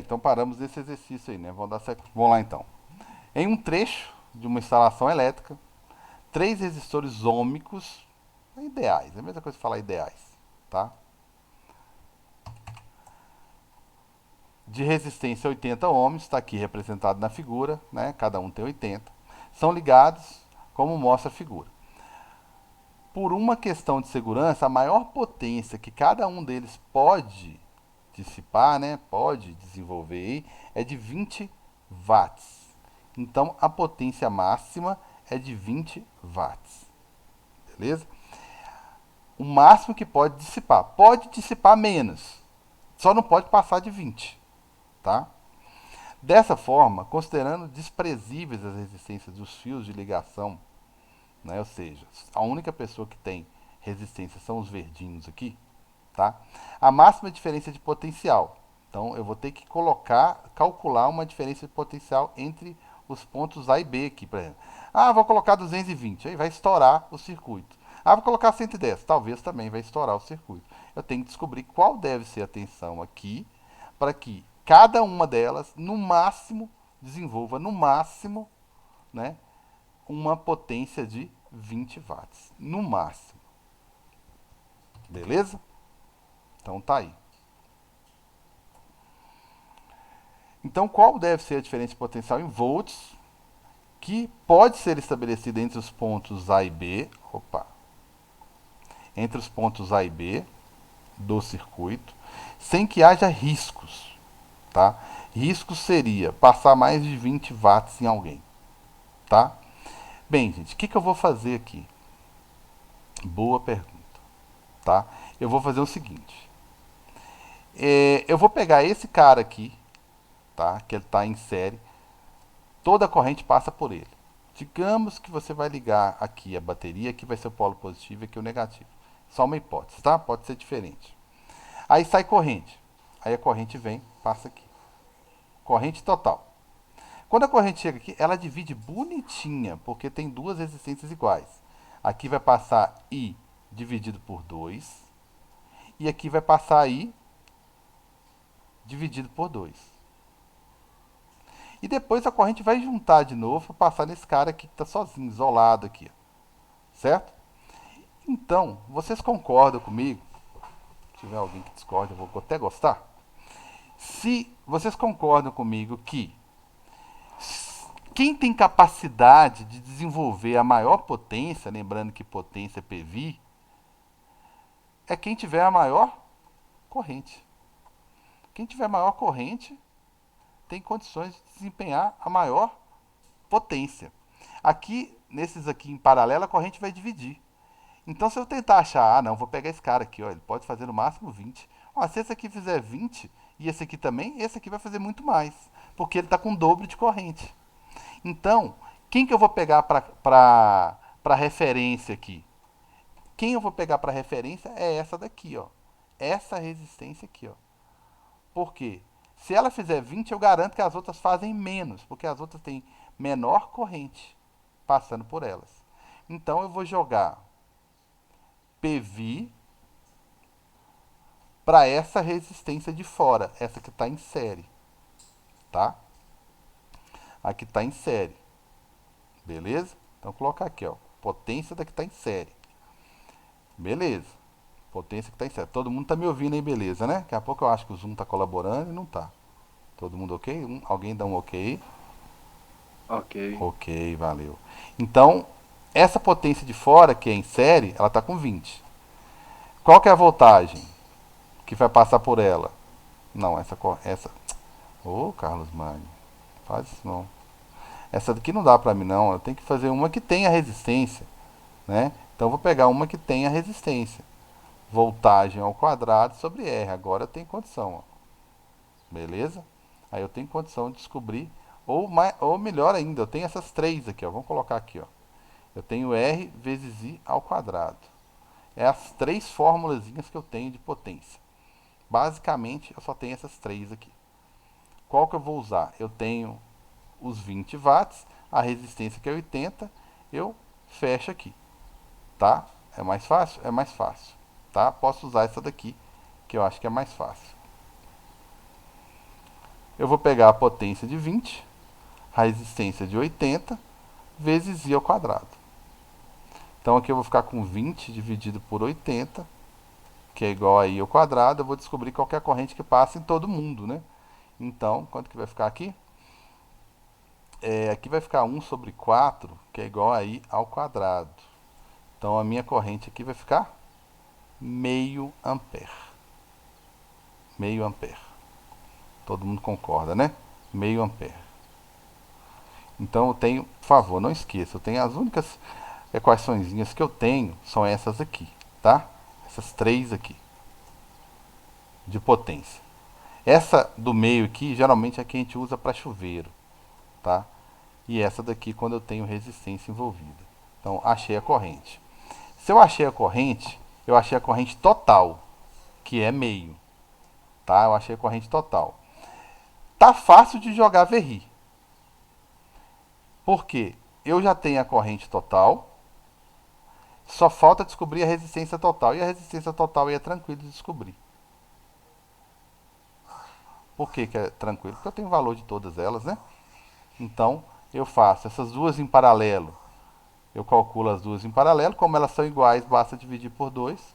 então paramos nesse exercício aí, né? Vamos lá então. Em um trecho de uma instalação elétrica, três resistores ômicos ideais, é a mesma coisa que falar ideais, tá? De resistência 80 ohms, está aqui representado na figura, né? Cada um tem 80. São ligados como mostra a figura. Por uma questão de segurança, a maior potência que cada um deles pode dissipar, né? Pode desenvolver aí, é de 20 watts. Então a potência máxima é de 20 watts. Beleza? O máximo que pode dissipar. Pode dissipar menos. Só não pode passar de 20, tá? Dessa forma, considerando desprezíveis as resistências dos fios de ligação, né? Ou seja, a única pessoa que tem resistência são os verdinhos aqui, tá? A máxima diferença de potencial. Então, eu vou ter que calcular uma diferença de potencial entre os pontos A e B aqui, por exemplo. Ah, vou colocar 220, aí vai estourar o circuito. Ah, vou colocar 110, talvez também vai estourar o circuito. Eu tenho que descobrir qual deve ser a tensão aqui, para que cada uma delas, no máximo, desenvolva, no máximo, né, uma potência de 20 watts. No máximo. Beleza? Então tá aí. Então, qual deve ser a diferença de potencial em volts que pode ser estabelecida entre os pontos A e B, entre os pontos A e B do circuito, sem que haja riscos, tá? Riscos seria passar mais de 20 watts em alguém, tá? Bem, gente, o que eu vou fazer aqui? Boa pergunta, tá? Eu vou fazer o seguinte. Eu vou pegar esse cara aqui, tá? Que ele está em série. Toda a corrente passa por ele. Digamos que você vai ligar aqui a bateria, aqui vai ser o polo positivo e aqui o negativo. Só uma hipótese, tá? Pode ser diferente. Aí sai corrente. Aí a corrente vem, passa aqui. Corrente total. Quando a corrente chega aqui, ela divide bonitinha, porque tem duas resistências iguais. Aqui vai passar I dividido por 2. E aqui vai passar I dividido por 2. E depois a corrente vai juntar de novo para passar nesse cara aqui que está sozinho, isolado aqui. Certo? Então, vocês concordam comigo? Se tiver alguém que discorda, eu vou até gostar. Se vocês concordam comigo que quem tem capacidade de desenvolver a maior potência, lembrando que potência é PV, é quem tiver a maior corrente. Quem tiver maior corrente tem condições de desempenhar a maior potência. Aqui, nesses aqui em paralelo, a corrente vai dividir. Então, se eu tentar achar, não, vou pegar esse cara aqui, ó, ele pode fazer no máximo 20. Ó, se esse aqui fizer 20 e esse aqui também, esse aqui vai fazer muito mais, porque ele está com o dobro de corrente. Então, quem que eu vou pegar para referência aqui? Quem eu vou pegar para referência é essa daqui, ó. Essa resistência aqui, ó. Por quê? Se ela fizer 20, eu garanto que as outras fazem menos, porque as outras têm menor corrente passando por elas. Então eu vou jogar PV para essa resistência de fora, essa que está em série, tá? Aqui está em série, beleza? Então vou colocar aqui, ó, potência da que está em série, beleza? Potência que está em série. Todo mundo está me ouvindo aí, beleza, né? Daqui a pouco eu acho que o Zoom está colaborando e não está. Todo mundo ok? Alguém dá um ok? Ok. Ok, valeu. Então, essa potência de fora, que é em série, ela está com 20. Qual que é a voltagem que vai passar por ela? Não, essa. Ô, Carlos Magno, faz isso não. Essa daqui não dá pra mim não. Eu tenho que fazer uma que tenha resistência, né? Então eu vou pegar uma que tenha resistência. Voltagem ao quadrado sobre R. Agora eu tenho condição, ó. Beleza? Aí eu tenho condição de descobrir. Ou melhor ainda, eu tenho essas três aqui, ó. Vamos colocar aqui, ó. Eu tenho R vezes I ao quadrado. É as três formulazinhas que eu tenho de potência. Basicamente, eu só tenho essas três aqui. Qual que eu vou usar? Eu tenho os 20 watts, a resistência que é 80, eu fecho aqui, tá? É mais fácil? É mais fácil, tá? Posso usar essa daqui, que eu acho que é mais fácil. Eu vou pegar a potência de 20, a resistência de 80, vezes I ao quadrado. Então aqui eu vou ficar com 20 dividido por 80, que é igual a I ao quadrado. Eu vou descobrir qual é a corrente que passa em todo mundo, né? Então, quanto que vai ficar aqui? Aqui vai ficar 1 sobre 4, que é igual a I ao quadrado. Então a minha corrente aqui vai ficar meio ampere. Meio ampere. Todo mundo concorda, né? Meio ampere. Então eu tenho, por favor, não esqueça, eu tenho as únicas equaçõezinhas que eu tenho são essas aqui, tá? Essas três aqui de potência. Essa do meio aqui geralmente é a que a gente usa para chuveiro, tá? E essa daqui quando eu tenho resistência envolvida. Então achei a corrente. Se eu achei a corrente, eu achei a corrente total, que é meio, tá? Eu achei a corrente total. Tá fácil de jogar Verri. Por quê? Eu já tenho a corrente total, só falta descobrir a resistência total. E a resistência total aí é tranquilo de descobrir. Por que é tranquilo? Porque eu tenho o valor de todas elas, né? Então, eu faço essas duas em paralelo. Eu calculo as duas em paralelo. Como elas são iguais, basta dividir por 2.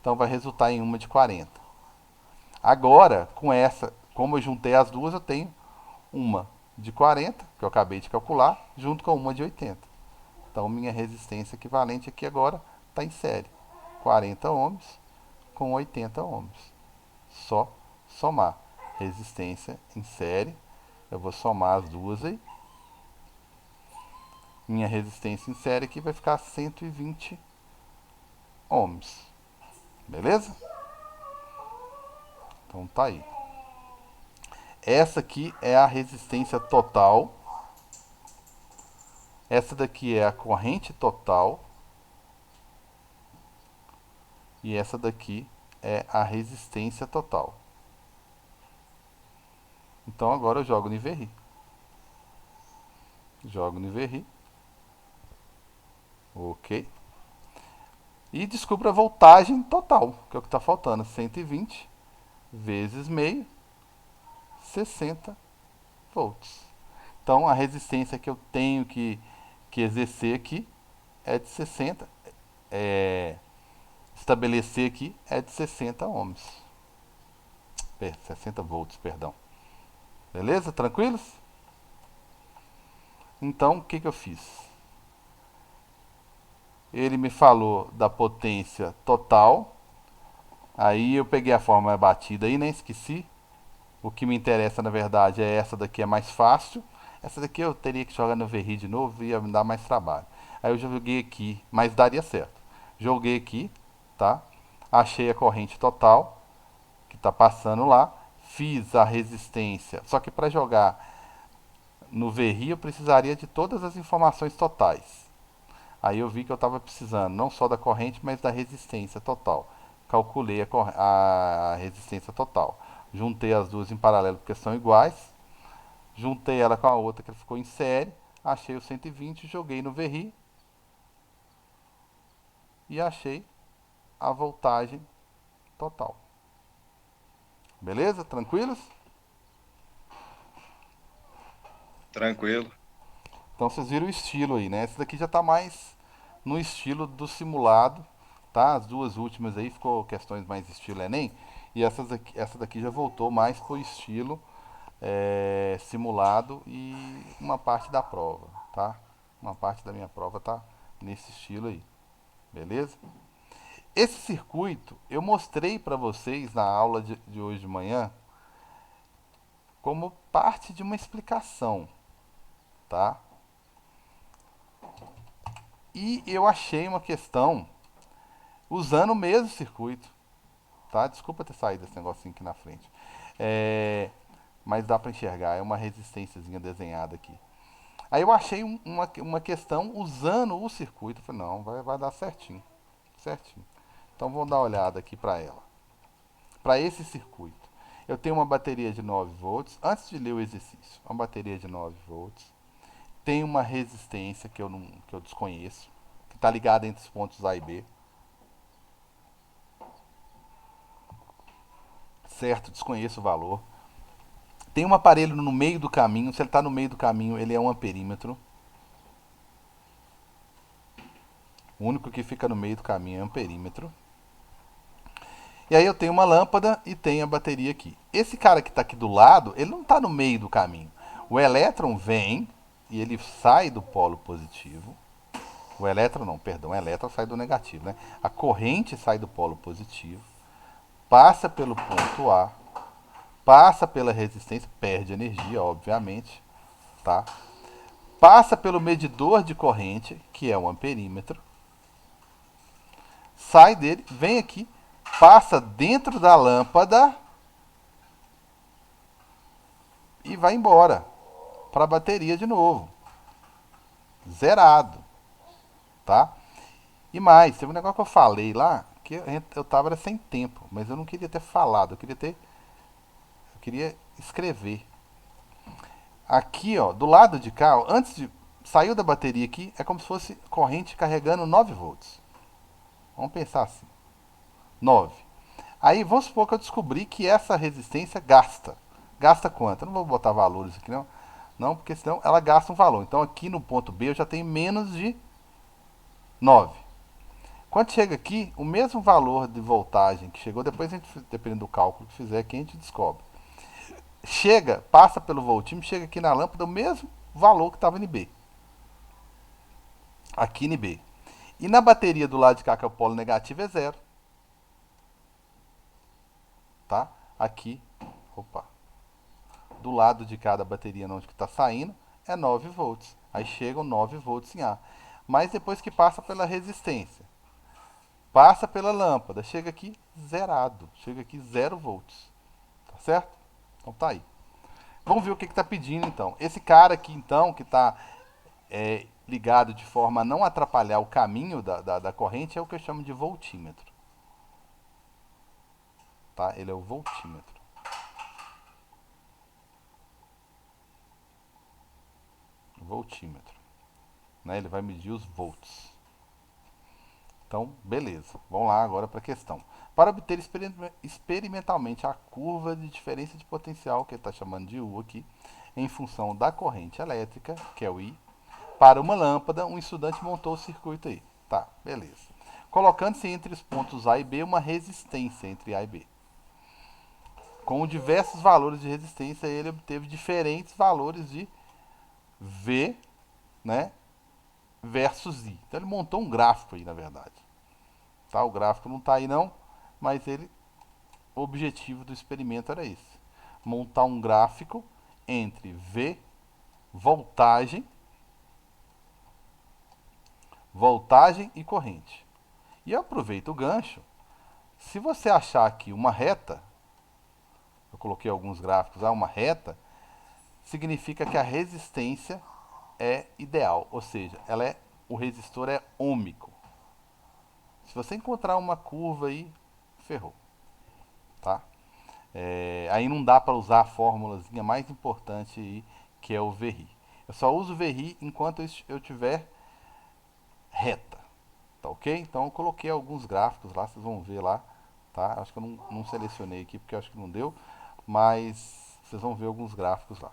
Então, vai resultar em uma de 40. Agora, com essa, como eu juntei as duas, eu tenho uma de 40, que eu acabei de calcular, junto com uma de 80. Então, minha resistência equivalente aqui agora está em série. 40 ohms com 80 ohms. Só somar. Resistência em série. Eu vou somar as duas aí. Minha resistência em série aqui vai ficar 120 ohms. Beleza? Então tá aí. Essa aqui é a resistência total. Essa daqui é a corrente total. E essa daqui é a resistência total. Então agora eu jogo no Verri. Jogo no Verri. Ok. E descubro a voltagem total, que é o que está faltando. 120 vezes meio, 60 volts. Então a resistência que eu tenho que exercer aqui é de 60. É, estabelecer aqui é de 60 ohms. 60 volts, perdão. Beleza? Tranquilos? Então o que eu fiz? Ele me falou da potência total. Aí eu peguei a fórmula batida aí, nem esqueci. O que me interessa na verdade é essa daqui, é mais fácil. Essa daqui eu teria que jogar no Verri de novo, ia me dar mais trabalho. Aí eu joguei aqui, mas daria certo. Joguei aqui, tá? Achei a corrente total que está passando lá. Fiz a resistência. Só que para jogar no Verri eu precisaria de todas as informações totais. Aí eu vi que eu estava precisando não só da corrente, mas da resistência total. Calculei a resistência total. Juntei as duas em paralelo porque são iguais. Juntei ela com a outra que ficou em série. Achei o 120, joguei no Verri e achei a voltagem total. Beleza? Tranquilos? Tranquilo. Então vocês viram o estilo aí, né? Esse daqui já está mais no estilo do simulado, tá? As duas últimas aí ficou questões mais estilo Enem. E essa daqui já voltou mais pro estilo simulado e uma parte da prova, tá? Uma parte da minha prova tá nesse estilo aí, beleza? Esse circuito eu mostrei para vocês na aula de hoje de manhã como parte de uma explicação, tá? E eu achei uma questão usando o mesmo circuito, tá? Desculpa ter saído esse negocinho aqui na frente. Mas dá para enxergar, é uma resistênciazinha desenhada aqui. Aí eu achei uma questão usando o circuito. Eu falei, não, vai dar certinho. Certinho. Então vamos dar uma olhada aqui para ela. Para esse circuito. Eu tenho uma bateria de 9 volts. Antes de ler o exercício, uma bateria de 9 volts. Tem uma resistência que eu desconheço, que está ligada entre os pontos A e B. Certo, desconheço o valor. Tem um aparelho no meio do caminho. Se ele está no meio do caminho, ele é um amperímetro. O único que fica no meio do caminho é um amperímetro. E aí eu tenho uma lâmpada e tenho a bateria aqui. Esse cara que está aqui do lado, ele não está no meio do caminho. O elétron vem e ele sai do polo positivo. O elétron não, perdão, o elétron sai do negativo, né? A corrente sai do polo positivo, passa pelo ponto A, passa pela resistência, perde energia, obviamente, tá? Passa pelo medidor de corrente, que é o amperímetro, sai dele, vem aqui, passa dentro da lâmpada e vai embora para a bateria de novo, zerado, tá? E mais, teve um negócio que eu falei lá, que eu tava sem tempo, mas eu não queria ter falado, eu queria escrever. Aqui, ó, do lado de cá, ó, antes de saiu da bateria aqui, é como se fosse corrente carregando 9 volts. Vamos pensar assim, 9. Aí vamos supor que eu descobri que essa resistência gasta. Gasta quanto? Eu não vou botar valores aqui não, não, porque senão ela gasta um valor. Então aqui no ponto B eu já tenho menos de 9. Quando chega aqui, o mesmo valor de voltagem que chegou, depois a gente, dependendo do cálculo que fizer aqui, a gente descobre. Chega, passa pelo voltímetro, chega aqui na lâmpada o mesmo valor que estava em B. Aqui em B. E na bateria do lado de cá, que é o polo negativo, é zero. Tá? Aqui, opa. Do lado de cá da bateria onde que está saindo, é 9 volts. Aí chegam 9 volts em A. Mas depois que passa pela resistência, passa pela lâmpada, chega aqui zerado. Chega aqui 0 volts. Tá certo? Então tá aí. Vamos ver o que está pedindo então. Esse cara aqui então, que está ligado de forma a não atrapalhar o caminho da corrente, é o que eu chamo de voltímetro. Tá? Ele é o voltímetro. Voltímetro. Né? Ele vai medir os volts. Então, beleza. Vamos lá agora para a questão. Para obter experimentalmente a curva de diferença de potencial, que ele está chamando de U aqui, em função da corrente elétrica, que é o I, para uma lâmpada, um estudante montou o circuito aí. Tá, beleza. Colocando-se entre os pontos A e B uma resistência entre A e B. Com diversos valores de resistência, ele obteve diferentes valores de V, né, versus I. Então ele montou um gráfico aí, na verdade. Tá? O gráfico não está aí não, mas o objetivo do experimento era esse. Montar um gráfico entre V, voltagem e corrente. E eu aproveito o gancho. Se você achar aqui uma reta, eu coloquei alguns gráficos lá, uma reta, significa que a resistência é ideal, ou seja, o resistor é ômico. Se você encontrar uma curva aí, ferrou, tá? Aí não dá para usar a fórmulazinha mais importante aí, que é o VRI. Eu só uso o VRI enquanto eu tiver reta, tá ok? Então eu coloquei alguns gráficos lá, vocês vão ver lá, tá? Acho que eu não selecionei aqui porque eu acho que não deu, mas vocês vão ver alguns gráficos lá.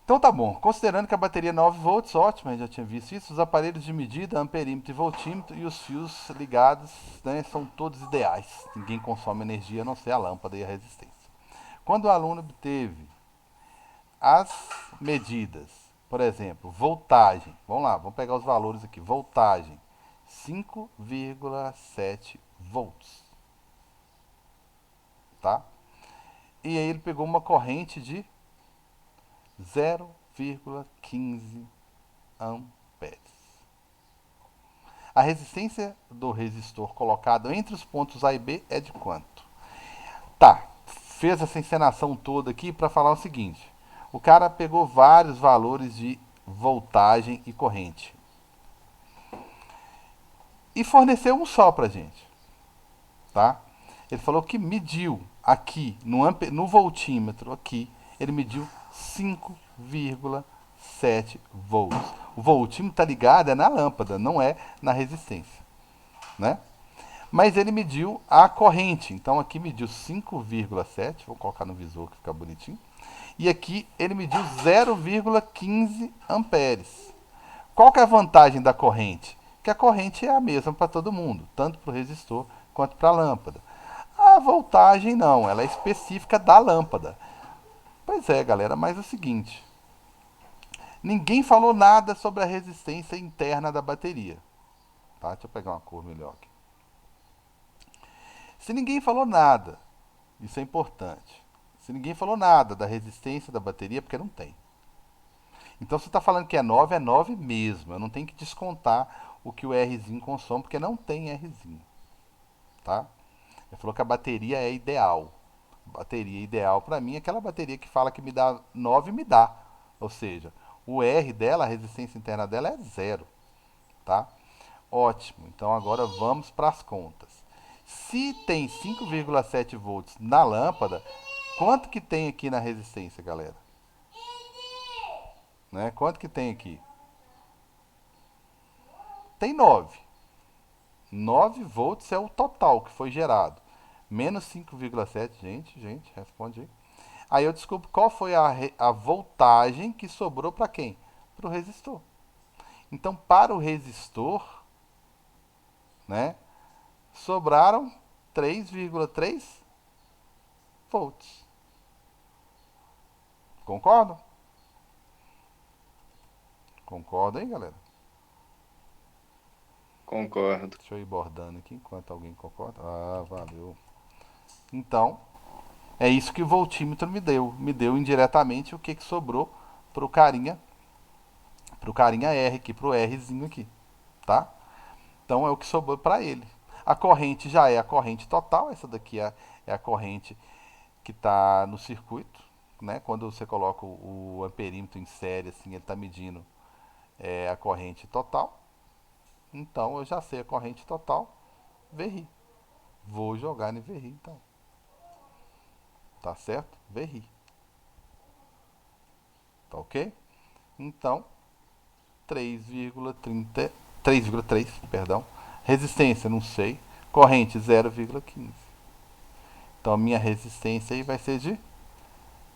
Então tá bom, considerando que a bateria é 9 volts, ótimo, a gente já tinha visto isso, os aparelhos de medida, amperímetro e voltímetro e os fios ligados, né, são todos ideais. Ninguém consome energia a não ser a lâmpada e a resistência. Quando o aluno obteve as medidas, por exemplo, voltagem, vamos lá, vamos pegar os valores aqui, voltagem, 5,7 volts, tá? E aí ele pegou uma corrente de 0,15 amperes. A resistência do resistor colocado entre os pontos A e B é de quanto? Tá, fez essa encenação toda aqui para falar o seguinte. O cara pegou vários valores de voltagem e corrente e forneceu um só pra gente, tá? Ele falou que mediu aqui no voltímetro aqui, ele mediu 5,7 volts. O voltímetro está ligado na lâmpada, não é na resistência, né? Mas ele mediu a corrente. Então aqui mediu 5,7. Vou colocar no visor que fica bonitinho. E aqui ele mediu 0,15 amperes. Qual que é a vantagem da corrente? Que a corrente é a mesma para todo mundo, tanto para o resistor quanto para a lâmpada. A voltagem não, ela é específica da lâmpada. Pois é, galera, mas é o seguinte: ninguém falou nada sobre a resistência interna da bateria. Tá? Deixa eu pegar uma cor melhor aqui. Se ninguém falou nada, isso é importante. Se ninguém falou nada da resistência da bateria, porque não tem. Então, se está falando que é 9 mesmo. Eu não tenho que descontar o que o Rzinho consome, porque não tem Rzinho. Tá? Ele falou que a bateria é ideal. Bateria ideal para mim é aquela bateria que fala que me dá 9, me dá. Ou seja, o R dela, a resistência interna dela é zero. Tá? Ótimo. Então agora vamos para as contas. Se tem 5,7 volts na lâmpada, quanto que tem aqui na resistência, galera? Né? Quanto que tem aqui? Tem 9. 9 volts é o total que foi gerado. Menos 5,7, gente, responde aí. Aí eu descubro qual foi a voltagem que sobrou para quem? Para o resistor. Então, para o resistor, né, sobraram 3,3 volts. Concordam? Concorda aí, galera? Concordo. Deixa eu ir bordando aqui enquanto alguém concorda. Ah, valeu. Então, é isso que o voltímetro me deu. Me deu indiretamente o que, que sobrou pro carinha R aqui, pro Rzinho aqui, tá? Então é o que sobrou para ele. A corrente já é a corrente total. Essa daqui é a corrente que está no circuito, né? Quando você coloca o amperímetro em série, assim, ele está medindo a corrente total. Então eu já sei a corrente total, VRI. Vou jogar no VRI, então. Tá certo? VRI. Tá ok? Então, 3,3, perdão. Resistência, não sei. Corrente, 0,15. Então, a minha resistência aí vai ser de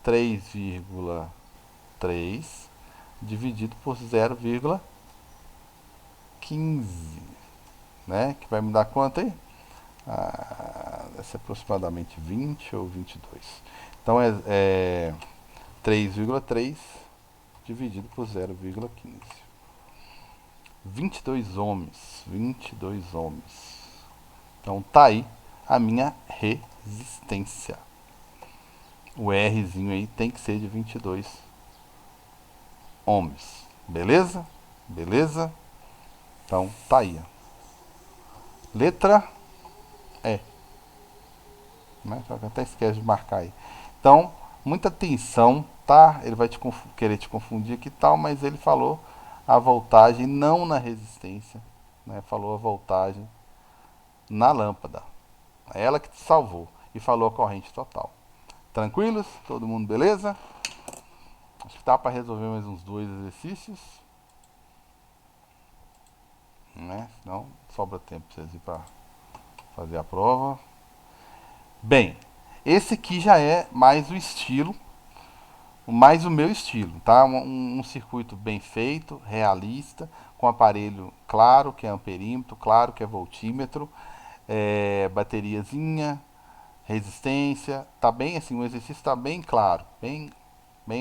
3,3 dividido por 0,15, né? Que vai me dar quanto aí? Vai ser aproximadamente 20 ou 22. Então, é 3,3 dividido por 0,15. 22 ohms. 22 ohms. Então tá aí a minha resistência. O Rzinho aí tem que ser de 22 ohms. Beleza? Beleza? Então tá aí. Letra E. Né? Só que até esquece de marcar aí. Então, muita atenção, tá? Ele vai querer te confundir aqui e tal, mas ele falou a voltagem não na resistência, né? Falou a voltagem na lâmpada. É ela que te salvou e falou a corrente total. Tranquilos? Todo mundo beleza? Acho que tá para resolver mais uns 2 exercícios, né? Senão sobra tempo para vocês ir para fazer a prova. Bem, esse aqui já é mais o estilo, mais o meu estilo, tá? Um circuito bem feito, realista, com aparelho claro que é amperímetro, claro que é voltímetro, bateriazinha, resistência, tá bem assim, o exercício tá bem claro, bem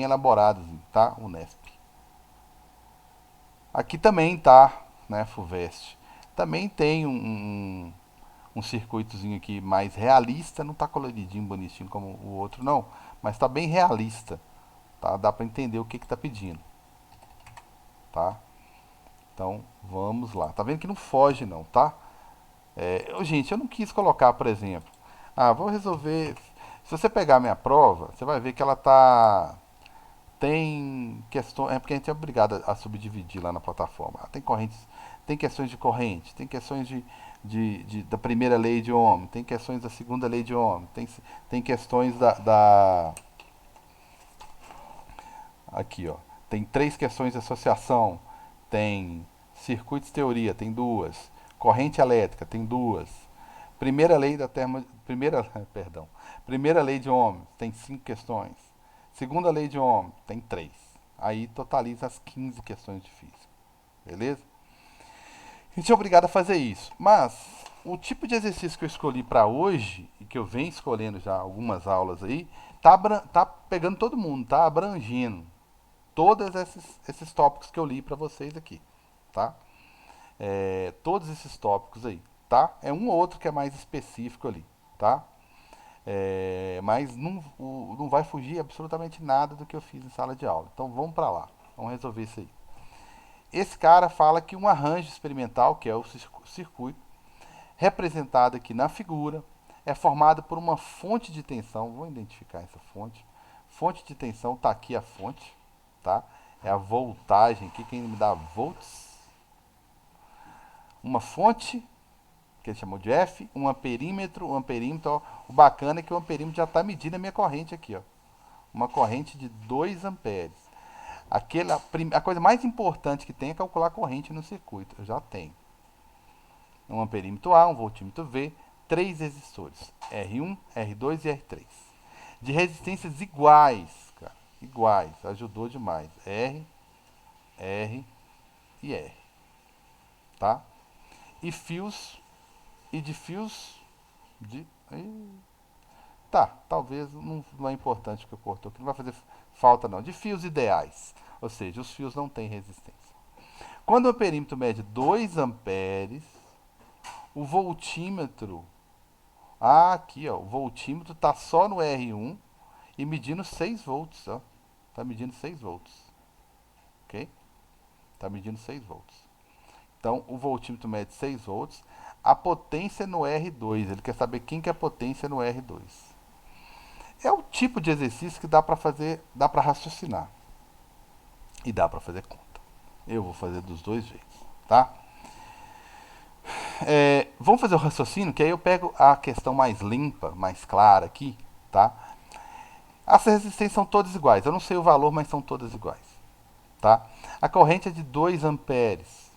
elaborado, tá? O Nesp. Aqui também tá, né, Fuvest. Também tem um circuitozinho aqui mais realista, não tá coloridinho, bonitinho como o outro não, mas tá bem realista, tá? Dá para entender o que que tá pedindo, tá? Então, vamos lá. Tá vendo que não foge não, tá? Gente, eu não quis colocar, por exemplo, vou resolver. Se você pegar a minha prova, você vai ver que ela tá. Tem questões. É porque a gente é obrigado a subdividir lá na plataforma. Tem correntes. Tem questões de corrente, tem questões da primeira lei de Ohm, tem questões da segunda lei de Ohm, tem questões aqui, ó. Tem 3 questões de associação, tem circuitos teoria, tem 2, corrente elétrica, tem 2, Primeira lei da primeira, perdão. Primeira lei de Ohm tem 5 questões. Segunda lei de Ohm tem 3. Aí totaliza as 15 questões de física. Beleza? A gente é obrigado a fazer isso. Mas o tipo de exercício que eu escolhi para hoje, e que eu venho escolhendo já algumas aulas aí, tá pegando todo mundo, tá abrangendo todos esses tópicos que eu li para vocês aqui, tá? Todos esses tópicos aí, tá? É um ou outro que é mais específico ali, tá? Mas não vai fugir absolutamente nada do que eu fiz em sala de aula. Então vamos para lá, vamos resolver isso aí. Esse cara fala que um arranjo experimental, que é o circuito, representado aqui na figura, é formado por uma fonte de tensão. Vou identificar essa fonte. Fonte de tensão, está aqui a fonte, tá? É a voltagem aqui, quem me dá volts. Uma fonte, que ele chamou de F, um amperímetro. Ó, o bacana é que o amperímetro já está medindo a minha corrente aqui, ó. Uma corrente de 2 amperes. A coisa mais importante que tem é calcular a corrente no circuito. Eu já tenho. Um amperímetro A, um voltímetro V, 3 resistores, R1, R2 e R3. De resistências iguais, cara, iguais, ajudou demais. R e R, tá? E fios, e de fios, de... Tá, talvez não é importante o que eu cortou, que não vai fazer falta não. De fios ideais, ou seja, os fios não têm resistência. Quando o perímetro mede 2 amperes, o voltímetro... aqui, ó, o voltímetro está só no R1 e medindo 6 volts, ó. Tá medindo 6 volts, ok? Tá medindo 6 volts. Então, o voltímetro mede 6 volts. A potência no R2, ele quer saber quem que é a potência no R2. É o tipo de exercício que dá para fazer, dá para raciocinar e dá para fazer conta. Eu vou fazer dos dois jeitos, tá? Vamos fazer o raciocínio, que aí eu pego a questão mais limpa, mais clara aqui, tá? As resistências são todas iguais. Eu não sei o valor, mas são todas iguais, tá? A corrente é de 2 amperes.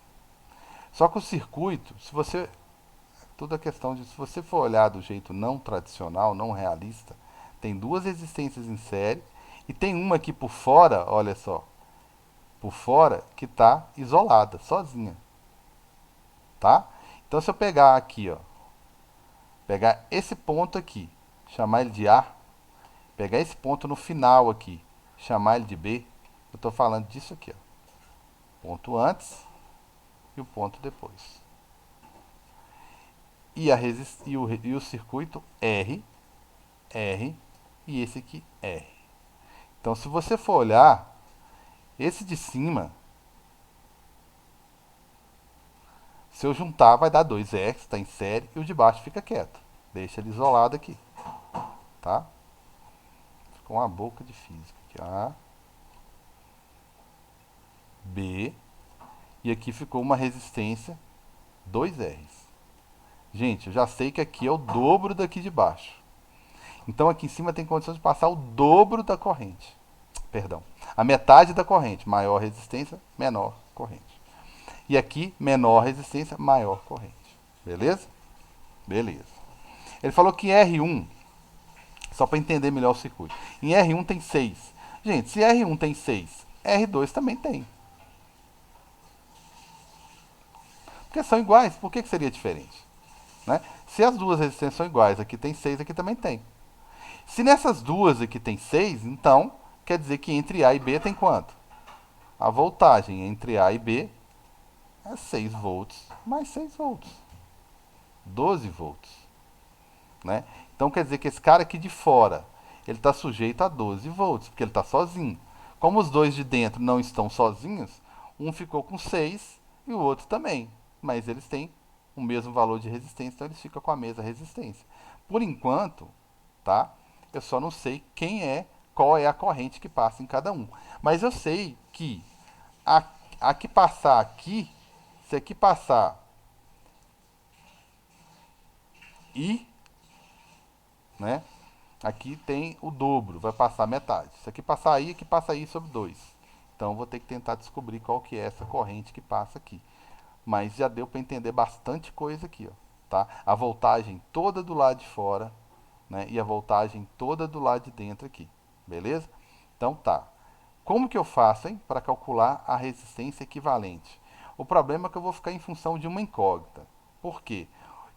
Só que o circuito, se você tudo é questão de se você for olhar do jeito não tradicional, não realista, tem duas resistências em série e tem uma aqui por fora, olha só, por fora que está isolada, sozinha, tá? Então se eu pegar aqui, ó, pegar esse ponto aqui, chamar ele de A, pegar esse ponto no final aqui, chamar ele de B, eu estou falando disso aqui, ó. Ponto antes e o ponto depois. E o circuito R e esse aqui R. Então, se você for olhar, esse de cima, se eu juntar, vai dar 2R, está em série, e o de baixo fica quieto. Deixa ele isolado aqui, tá? Ficou uma boca de física aqui. A, B, e aqui ficou uma resistência 2Rs. Gente, eu já sei que aqui é o dobro daqui de baixo. Então aqui em cima tem condição de passar o dobro da corrente. Perdão. A metade da corrente. Maior resistência, menor corrente. E aqui, menor resistência, maior corrente. Beleza? Beleza. Ele falou que R1, só para entender melhor o circuito. Em R1 tem 6. Gente, se R1 tem 6, R2 também tem. Porque são iguais, por que seria diferente? Né? Se as duas resistências são iguais, aqui tem 6, aqui também tem. Se nessas duas aqui tem 6, então quer dizer que entre A e B tem quanto? A voltagem entre A e B é 6 volts mais 6 volts. 12 volts. Né? Então quer dizer que esse cara aqui de fora, ele está sujeito a 12 volts, porque ele está sozinho. Como os dois de dentro não estão sozinhos, um ficou com 6 e o outro também. Mas eles têm o mesmo valor de resistência, então eles ficam com a mesma resistência. Por enquanto, tá? Eu só não sei qual é a corrente que passa em cada um. Mas eu sei que a que passar aqui, se aqui passar I, né? Aqui tem o dobro, vai passar metade. Se aqui passar I, aqui passa I sobre 2. Então eu vou ter que tentar descobrir qual que é essa corrente que passa aqui. Mas já deu para entender bastante coisa aqui, ó. tá? A voltagem toda do lado de fora, né? E a voltagem toda do lado de dentro aqui, beleza? Então tá. Como que eu faço, hein, para calcular a resistência equivalente? O problema é que eu vou ficar em função de uma incógnita. Por quê?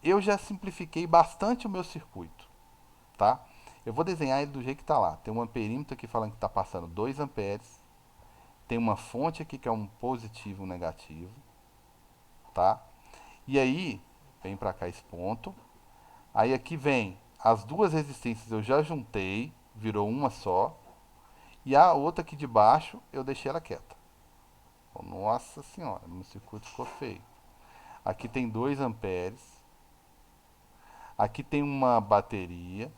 Eu já simplifiquei bastante o meu circuito, tá? Eu vou desenhar ele do jeito que está lá. Tem um amperímetro aqui falando que está passando 2 amperes. Tem uma fonte aqui que é um positivo e um negativo, tá? E aí, vem para cá esse ponto. Aí aqui vem as duas resistências, eu já juntei, virou uma só. E a outra aqui de baixo, eu deixei ela quieta. Nossa senhora, meu circuito ficou feio. Aqui tem 2 amperes. Aqui tem uma bateria.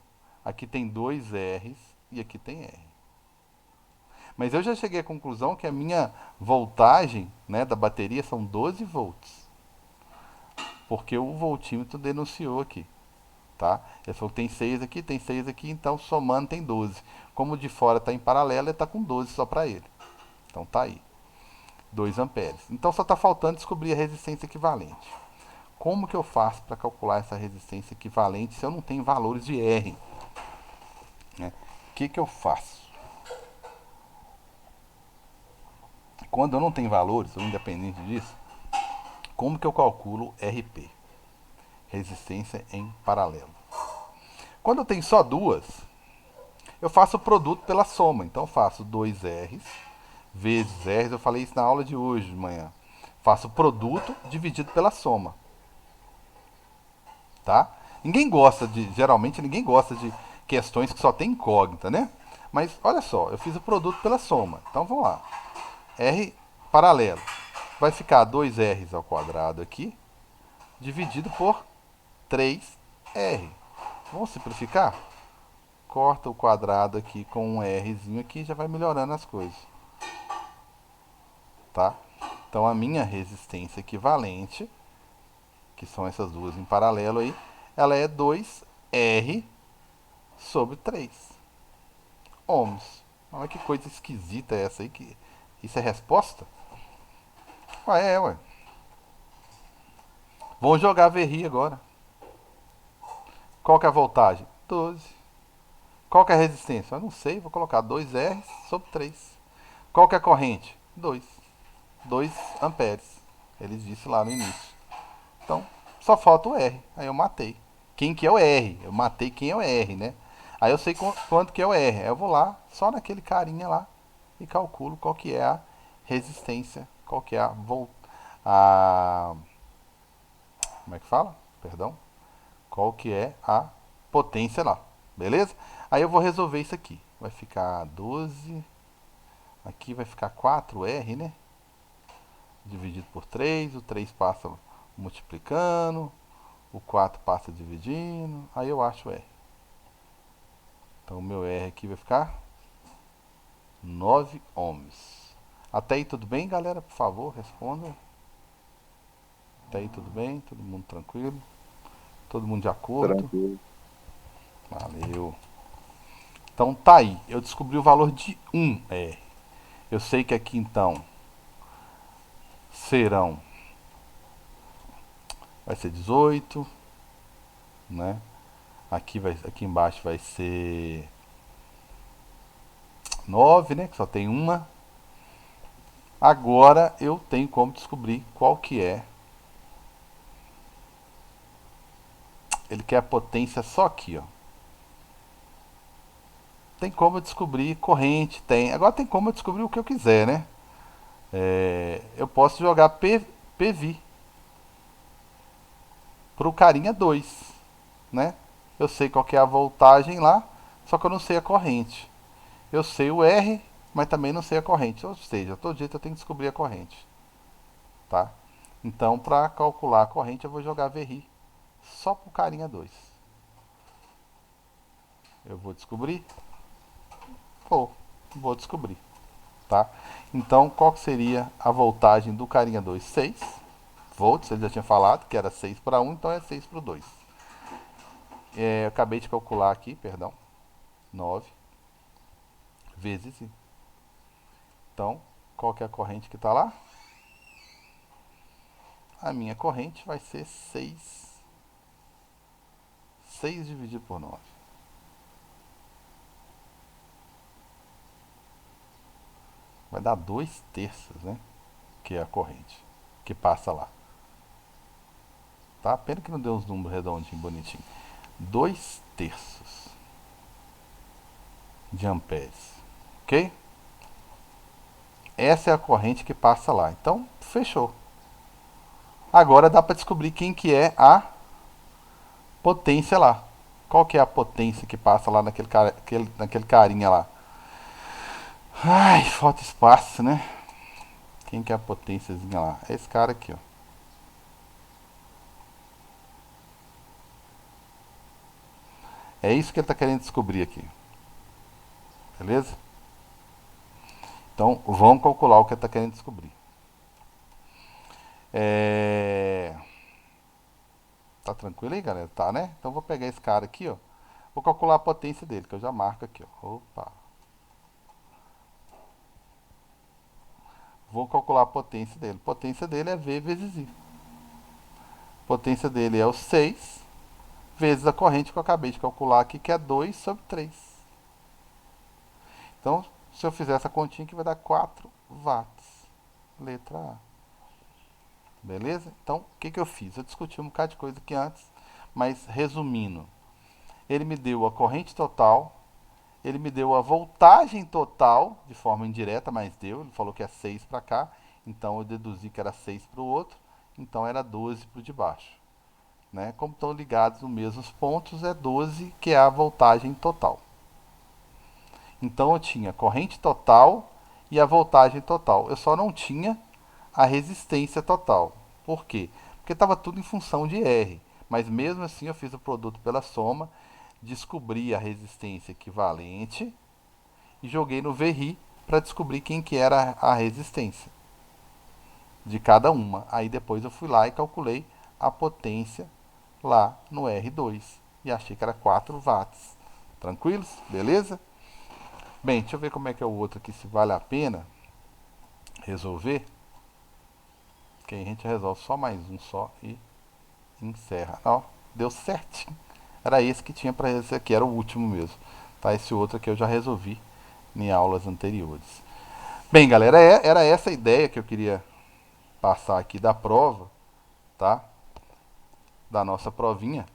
Aqui tem 2 R's. E aqui tem R. Mas eu já cheguei à conclusão que a minha voltagem, né, da bateria são 12 volts. Porque o voltímetro denunciou aqui. Tá? Ele falou que tem 6 aqui, então somando tem 12. Como o de fora está em paralelo, ele está com 12 só para ele. Então tá aí. 2 amperes. Então só está faltando descobrir a resistência equivalente. Como que eu faço para calcular essa resistência equivalente se eu não tenho valores de R? Né? O que eu faço? Quando eu não tenho valores, ou independente disso, como que eu calculo RP? Resistência em paralelo. Quando eu tenho só duas, eu faço o produto pela soma. Então eu faço 2 R's vezes R's. Eu falei isso na aula de hoje de manhã. Faço o produto dividido pela soma. Tá? Geralmente ninguém gosta de questões que só tem incógnita, né? Mas olha só, eu fiz o produto pela soma. Então vamos lá. R paralelo. Vai ficar 2R's ao quadrado aqui, dividido por 3R. Vamos simplificar? Corta o quadrado aqui com um Rzinho aqui, já vai melhorando as coisas. Tá? Então a minha resistência equivalente, que são essas duas em paralelo aí, ela é 2R sobre 3 ohms. Olha que coisa esquisita é essa aí. Isso é resposta? Ué. Vamos jogar a verri agora. Qual que é a voltagem? 12. Qual que é a resistência? Eu não sei, vou colocar 2R sobre 3. Qual que é a corrente? 2. 2 amperes. Ele disse lá no início. Então, só falta o R. Aí eu matei. Quem que é o R? Eu matei quem é o R, né? Aí eu sei quanto que é o R. Aí eu vou lá, só naquele carinha lá, e calculo qual que é a resistência, qual que é a como é que fala? Perdão. Qual que é a potência lá. Beleza? Aí eu vou resolver isso aqui. Vai ficar 12. Aqui vai ficar 4R, né? Dividido por 3. O 3 passa multiplicando. O 4 passa dividindo. Aí eu acho o R. Então o meu R aqui vai ficar 9 ohms. Até aí tudo bem, galera? Por favor, responda. Até aí tudo bem? Todo mundo tranquilo? Todo mundo de acordo? Tranquilo. Valeu. Então tá aí. Eu descobri o valor de 1R. Eu sei que aqui então serão. Vai ser 18, né? Aqui embaixo vai ser 9, né? Que só tem uma. Agora eu tenho como descobrir qual que é. Ele quer a potência só aqui, ó. Tem como eu descobrir corrente, tem. Agora tem como eu descobrir o que eu quiser, né? Eu posso jogar PV pro carinha 2, né? Eu sei qual que é a voltagem lá, só que eu não sei a corrente. Eu sei o R, mas também não sei a corrente. Ou seja, todo jeito eu tenho que descobrir a corrente, tá? Então, para calcular a corrente, eu vou jogar VRI só pro carinha 2. Eu vou descobrir? Vou descobrir, tá? Então, qual que seria a voltagem do carinha 2? 6 volts, ele já tinha falado que era 6 para 1, então é 6 para o 2. Eu acabei de calcular aqui, perdão, 9 vezes I. Então, qual que é a corrente que está lá? A minha corrente vai ser 6 6 dividido por 9. Vai dar 2/3, né? Que é a corrente que passa lá. Tá? Pena que não deu uns números redondinhos, bonitinhos. 2/3 de amperes. Ok? Essa é a corrente que passa lá. Então, fechou. Agora dá para descobrir quem que é a potência lá. Qual que é a potência que passa lá naquele carinha lá? Ai, falta espaço, né? Quem que é a potênciazinha lá? É esse cara aqui, ó. É isso que ele está querendo descobrir aqui. Beleza? Então, vamos calcular o que ele está querendo descobrir. Tá tranquilo aí, galera? Tá, né? Então, vou pegar esse cara aqui, ó. Vou calcular a potência dele, que eu já marco aqui, ó. Opa. Vou calcular a potência dele. A potência dele é V vezes I. A potência dele é o 6 vezes a corrente que eu acabei de calcular aqui, que é 2/3. Então, se eu fizer essa continha aqui, vai dar 4 watts. Letra A. Beleza? Então, o que, que eu fiz? Eu discuti um bocado de coisa aqui antes, mas resumindo, ele me deu a corrente total, ele me deu a voltagem total, de forma indireta, mas deu, ele falou que é 6 para cá, então eu deduzi que era 6 para o outro, então era 12 para o de baixo. Né? Como estão ligados nos mesmos pontos, é 12 que é a voltagem total. Então eu tinha a corrente total e a voltagem total. Eu só não tinha a resistência total. Por quê? Porque estava tudo em função de R. Mas mesmo assim eu fiz o produto pela soma, descobri a resistência equivalente e joguei no VRI para descobrir quem que era a resistência de cada uma. Aí depois eu fui lá e calculei a potência lá no R2 e achei que era 4 watts. Tranquilos? Beleza? Bem, deixa eu ver como é que é o outro aqui, se vale a pena resolver. Que aí a gente resolve só mais um só e encerra. Ó, deu certinho. Era esse que tinha para esse aqui, era o último mesmo. Tá? Esse outro aqui eu já resolvi em aulas anteriores. Bem, galera, era essa a ideia que eu queria passar aqui da prova, tá? Da nossa provinha.